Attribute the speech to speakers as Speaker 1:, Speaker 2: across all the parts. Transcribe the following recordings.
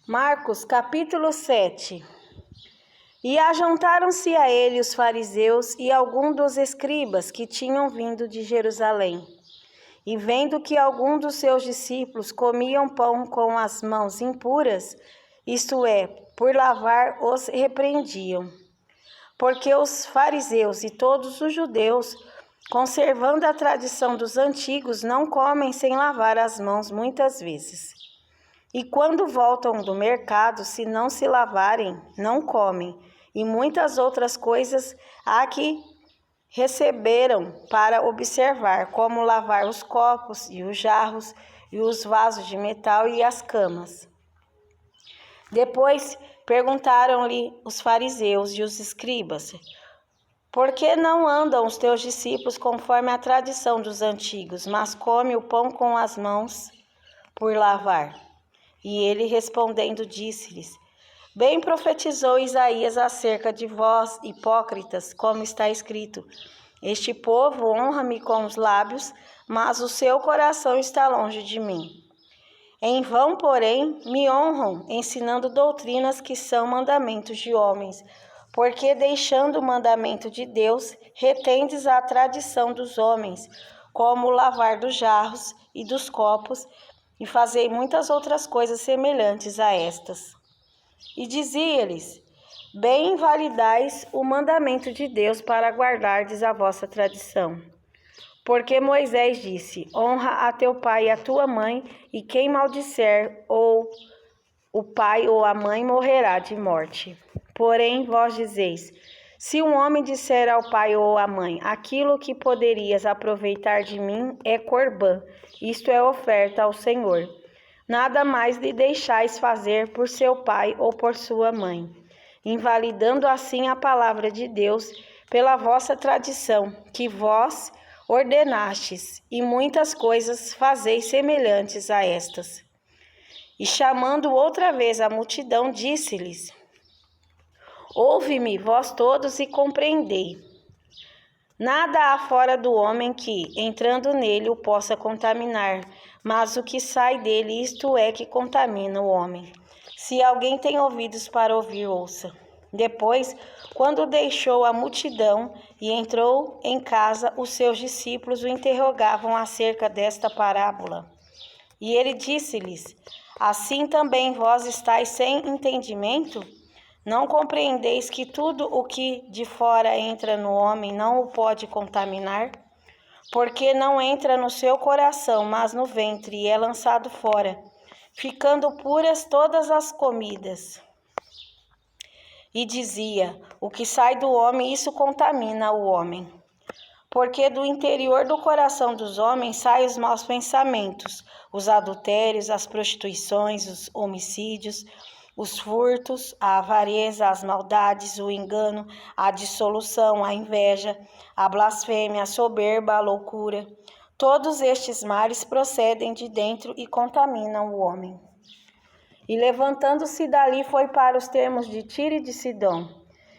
Speaker 1: Marcos, capítulo 7. E ajuntaram-se a ele os fariseus e alguns dos escribas que tinham vindo de Jerusalém. E vendo que alguns dos seus discípulos comiam pão com as mãos impuras, isto é, por lavar, os repreendiam. Porque os fariseus e todos os judeus, conservando a tradição dos antigos, não comem sem lavar as mãos muitas vezes. E quando voltam do mercado, se não se lavarem, não comem. E muitas outras coisas há que receberam para observar, como lavar os copos e os jarros e os vasos de metal e as camas. Depois perguntaram-lhe os fariseus e os escribas: por que não andam os teus discípulos conforme a tradição dos antigos, mas comem o pão com as mãos por lavar? E ele respondendo disse-lhes: bem profetizou Isaías acerca de vós, hipócritas, como está escrito: este povo honra-me com os lábios, mas o seu coração está longe de mim. Em vão, porém, me honram, ensinando doutrinas que são mandamentos de homens, porque deixando o mandamento de Deus, retendes a tradição dos homens, como o lavar dos jarros e dos copos, e fazei muitas outras coisas semelhantes a estas. E dizia-lhes: bem invalidais o mandamento de Deus para guardardes a vossa tradição. Porque Moisés disse: honra a teu pai e a tua mãe, e quem maldisser ou o pai ou a mãe morrerá de morte. Porém, vós dizeis: se um homem disser ao pai ou à mãe: aquilo que poderias aproveitar de mim é corbã, isto é oferta ao Senhor, nada mais lhe deixais fazer por seu pai ou por sua mãe, invalidando assim a palavra de Deus pela vossa tradição, que vós ordenastes, e muitas coisas fazeis semelhantes a estas. E chamando outra vez a multidão, disse-lhes: ouve-me, vós todos, e compreendei. Nada há fora do homem que, entrando nele, o possa contaminar, mas o que sai dele, isto é que contamina o homem. Se alguém tem ouvidos para ouvir, ouça. Depois, quando deixou a multidão e entrou em casa, os seus discípulos o interrogavam acerca desta parábola. E ele disse-lhes: assim também vós estáis sem entendimento? Não compreendeis que tudo o que de fora entra no homem não o pode contaminar? Porque não entra no seu coração, mas no ventre, e é lançado fora, ficando puras todas as comidas. E dizia: o que sai do homem, isso contamina o homem. Porque do interior do coração dos homens saem os maus pensamentos, os adultérios, as prostituições, os homicídios, os furtos, a avareza, as maldades, o engano, a dissolução, a inveja, a blasfêmia, a soberba, a loucura. Todos estes males procedem de dentro e contaminam o homem. E levantando-se dali foi para os termos de Tiro e de Sidom.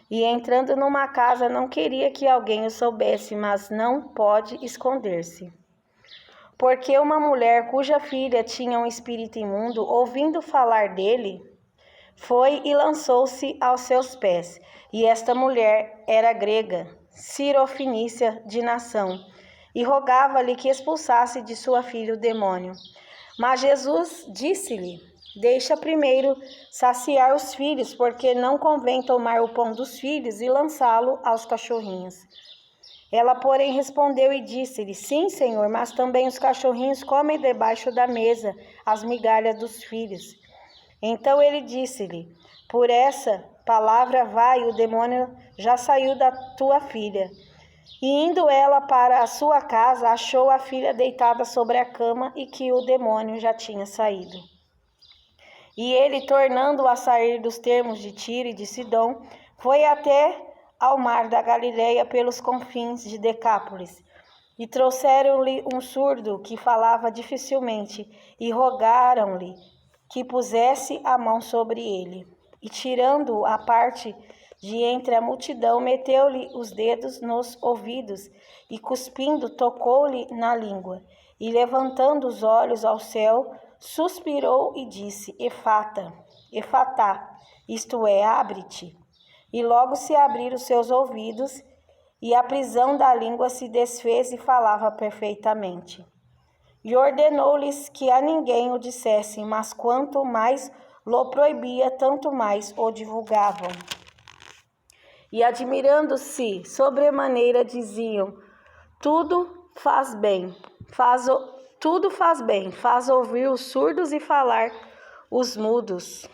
Speaker 1: E entrando numa casa não queria que alguém o soubesse, mas não pode esconder-se. Porque uma mulher cuja filha tinha um espírito imundo, ouvindo falar dele, foi e lançou-se aos seus pés. E esta mulher era grega, cirofenícia de nação, e rogava-lhe que expulsasse de sua filha o demônio. Mas Jesus disse-lhe: deixa primeiro saciar os filhos, porque não convém tomar o pão dos filhos e lançá-lo aos cachorrinhos. Ela, porém, respondeu e disse-lhe: sim, Senhor, mas também os cachorrinhos comem debaixo da mesa as migalhas dos filhos. Então ele disse-lhe: por essa palavra vai, o demônio já saiu da tua filha. E indo ela para a sua casa, achou a filha deitada sobre a cama e que o demônio já tinha saído. E ele, tornando a sair dos termos de Tiro e de Sidom, foi até ao mar da Galileia pelos confins de Decápolis. E trouxeram-lhe um surdo que falava dificilmente, e rogaram-lhe que pusesse a mão sobre ele. E tirando-o à parte de entre a multidão, meteu-lhe os dedos nos ouvidos, e cuspindo, tocou-lhe na língua. E levantando os olhos ao céu, suspirou e disse: Efata, efatá, isto é, abre-te. E logo se abriram os seus ouvidos, e a prisão da língua se desfez e falava perfeitamente. E ordenou-lhes que a ninguém o dissessem, mas quanto mais lo proibia, tanto mais o divulgavam. E admirando-se sobremaneira, diziam: tudo faz bem, faz ouvir os surdos e falar os mudos.